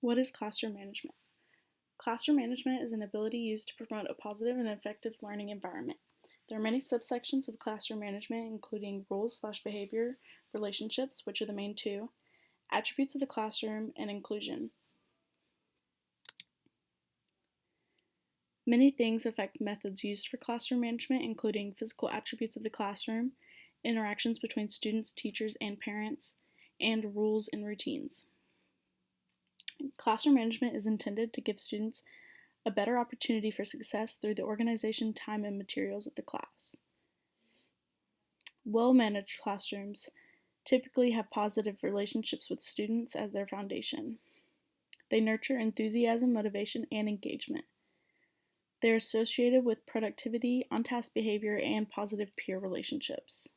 What is classroom management? Classroom management is an ability used to promote a positive and effective learning environment. There are many subsections of classroom management, including rules/behavior, relationships, which are the main two, attributes of the classroom, and inclusion. Many things affect methods used for classroom management, including physical attributes of the classroom, interactions between students, teachers, and parents, and rules and routines. Classroom management is intended to give students a better opportunity for success through the organization, time, and materials of the class. Well-managed classrooms typically have positive relationships with students as their foundation. They nurture enthusiasm, motivation, and engagement. They're associated with productivity, on-task behavior, and positive peer relationships.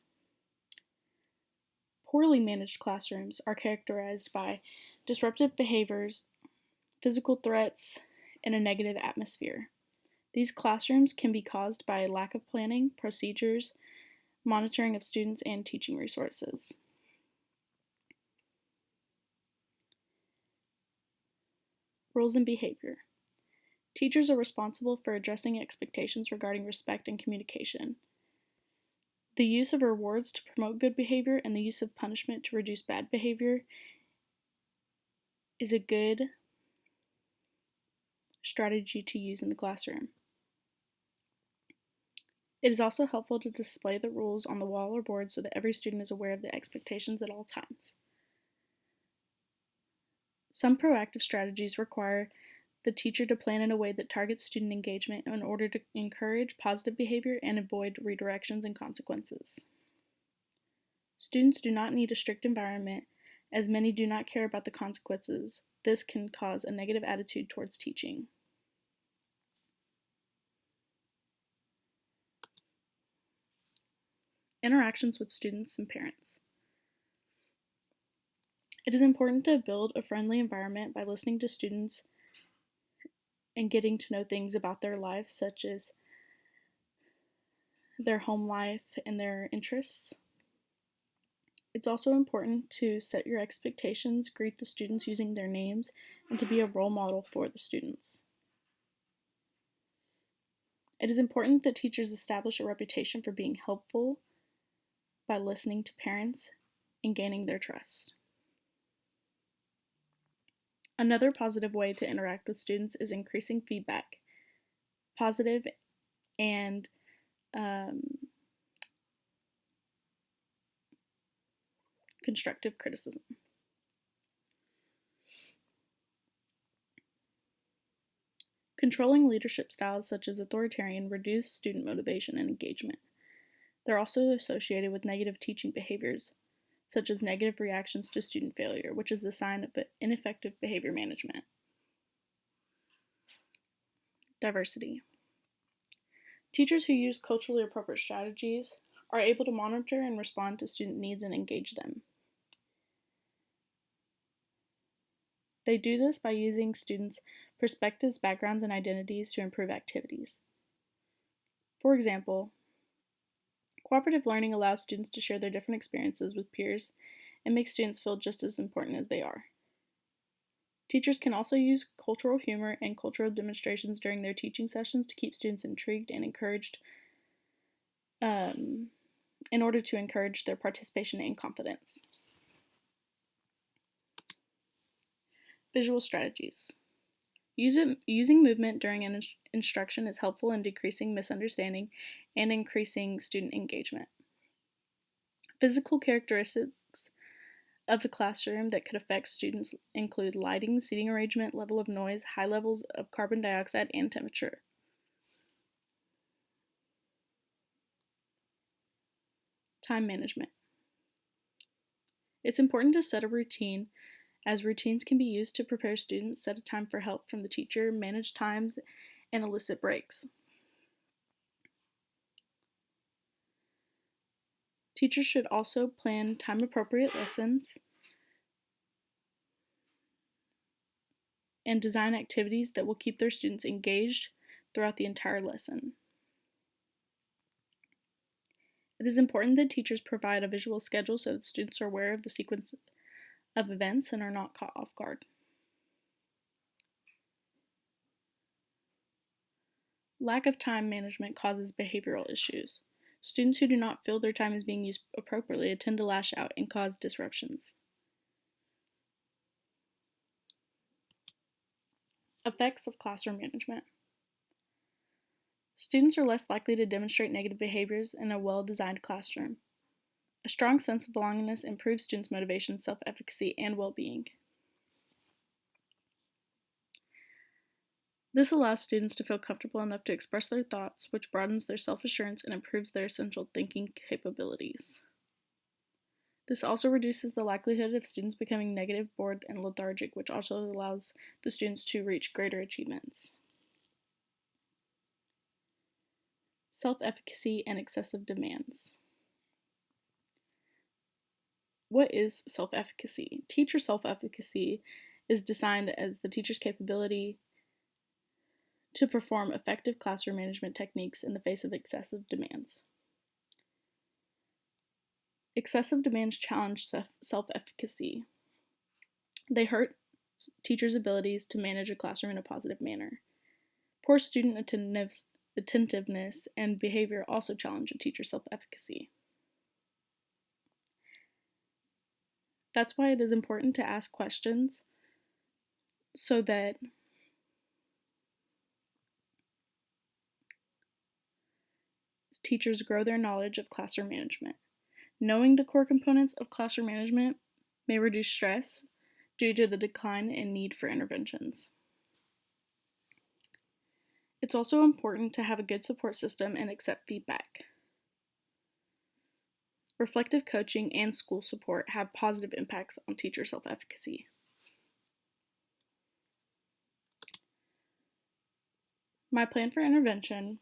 Poorly managed classrooms are characterized by disruptive behaviors, physical threats, and a negative atmosphere. These classrooms can be caused by a lack of planning, procedures, monitoring of students, and teaching resources. Rules and behavior. Teachers are responsible for addressing expectations regarding respect and communication. The use of rewards to promote good behavior and the use of punishment to reduce bad behavior is a good strategy to use in the classroom. It is also helpful to display the rules on the wall or board so that every student is aware of the expectations at all times. Some proactive strategies require the teacher to plan in a way that targets student engagement in order to encourage positive behavior and avoid redirections and consequences. Students do not need a strict environment, as many do not care about the consequences. This can cause a negative attitude towards teaching. Interactions with students and parents. It is important to build a friendly environment by listening to students and getting to know things about their life, such as their home life and their interests. It's also important to set your expectations, greet the students using their names, and to be a role model for the students. It is important that teachers establish a reputation for being helpful by listening to parents and gaining their trust. Another positive way to interact with students is increasing feedback, positive and constructive criticism. Controlling leadership styles such as authoritarian reduce student motivation and engagement. They're also associated with negative teaching behaviors, such as negative reactions to student failure, which is a sign of ineffective behavior management. Diversity. Teachers who use culturally appropriate strategies are able to monitor and respond to student needs and engage them. They do this by using students' perspectives, backgrounds, and identities to improve activities. For example, cooperative learning allows students to share their different experiences with peers and makes students feel just as important as they are. Teachers can also use cultural humor and cultural demonstrations during their teaching sessions to keep students intrigued and encouraged in order to encourage their participation and confidence. Visual strategies. Using movement during an instruction is helpful in decreasing misunderstanding and increasing student engagement. Physical characteristics of the classroom that could affect students include lighting, seating arrangement, level of noise, high levels of carbon dioxide, and temperature. Time management. It's important to set a routine, as routines can be used to prepare students, set a time for help from the teacher, manage times, and elicit breaks. Teachers should also plan time-appropriate lessons and design activities that will keep their students engaged throughout the entire lesson. It is important that teachers provide a visual schedule so that students are aware of the sequence of events and are not caught off guard. Lack of time management causes behavioral issues. Students who do not feel their time is being used appropriately tend to lash out and cause disruptions. Effects of classroom management. Students are less likely to demonstrate negative behaviors in a well-designed classroom. A strong sense of belongingness improves students' motivation, self-efficacy, and well-being. This allows students to feel comfortable enough to express their thoughts, which broadens their self-assurance and improves their essential thinking capabilities. This also reduces the likelihood of students becoming negative, bored, and lethargic, which also allows the students to reach greater achievements. Self-efficacy and excessive demands. What is self-efficacy? Teacher self-efficacy is defined as the teacher's capability to perform effective classroom management techniques in the face of excessive demands. Excessive demands challenge self-efficacy. They hurt teachers' abilities to manage a classroom in a positive manner. Poor student attentiveness and behavior also challenge a teacher's self-efficacy. That's why it is important to ask questions so that teachers grow their knowledge of classroom management. Knowing the core components of classroom management may reduce stress due to the decline in need for interventions. It's also important to have a good support system and accept feedback. Reflective coaching and school support have positive impacts on teacher self-efficacy. My plan for intervention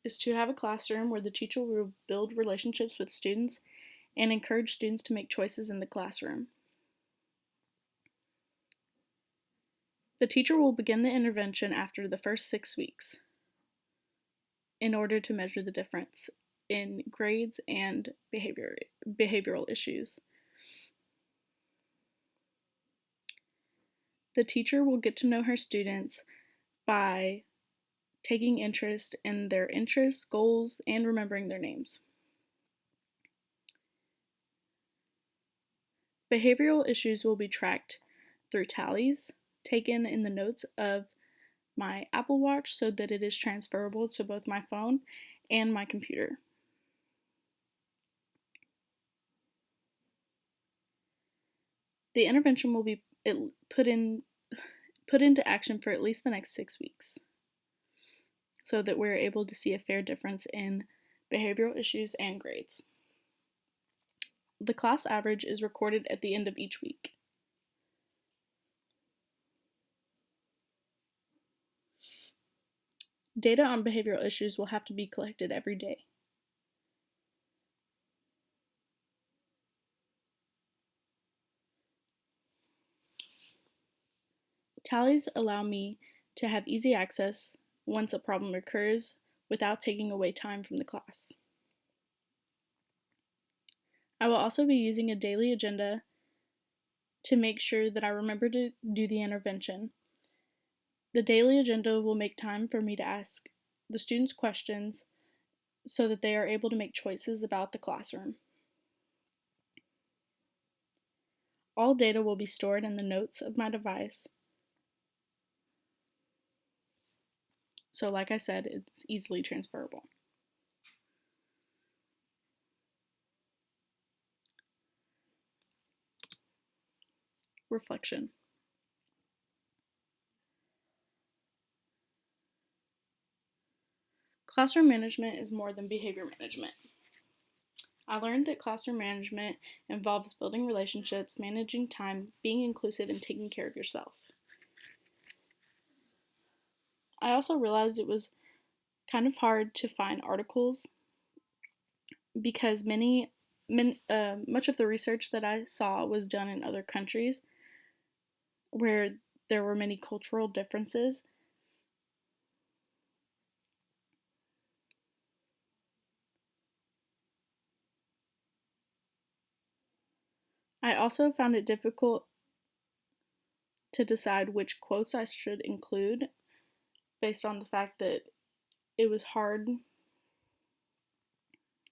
is to have a classroom where the teacher will build relationships with students and encourage students to make choices in the classroom. The teacher will begin the intervention after the first 6 weeks in order to measure the difference in grades and behavioral issues. The teacher will get to know her students by taking interest in their interests, goals, and remembering their names. Behavioral issues will be tracked through tallies taken in the notes of my Apple Watch so that it is transferable to both my phone and my computer. The intervention will be put into action for at least the next 6 weeks so that we're able to see a fair difference in behavioral issues and grades. The class average is recorded at the end of each week. Data on behavioral issues will have to be collected every day. Tallies allow me to have easy access once a problem occurs without taking away time from the class. I will also be using a daily agenda to make sure that I remember to do the intervention. The daily agenda will make time for me to ask the students questions so that they are able to make choices about the classroom. All data will be stored in the notes of my device. So like I said, it's easily transferable. Reflection. Classroom management is more than behavior management. I learned that classroom management involves building relationships, managing time, being inclusive, and taking care of yourself. I also realized it was kind of hard to find articles because much of the research that I saw was done in other countries where there were many cultural differences. I also found it difficult to decide which quotes I should include based on the fact that it was hard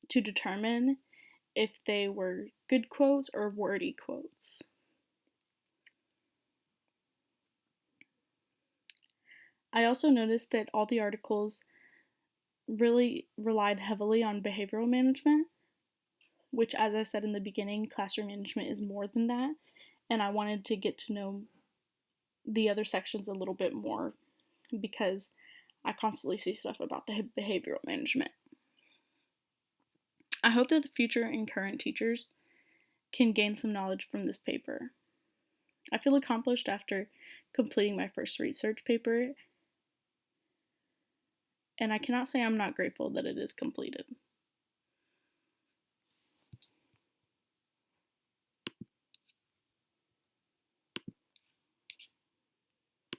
to determine if they were good quotes or wordy quotes. I also noticed that all the articles really relied heavily on behavioral management, which, as I said in the beginning, classroom management is more than that. And I wanted to get to know the other sections a little bit more because I constantly see stuff about the behavioral management. I hope that the future and current teachers can gain some knowledge from this paper. I feel accomplished after completing my first research paper, and I cannot say I'm not grateful that it is completed.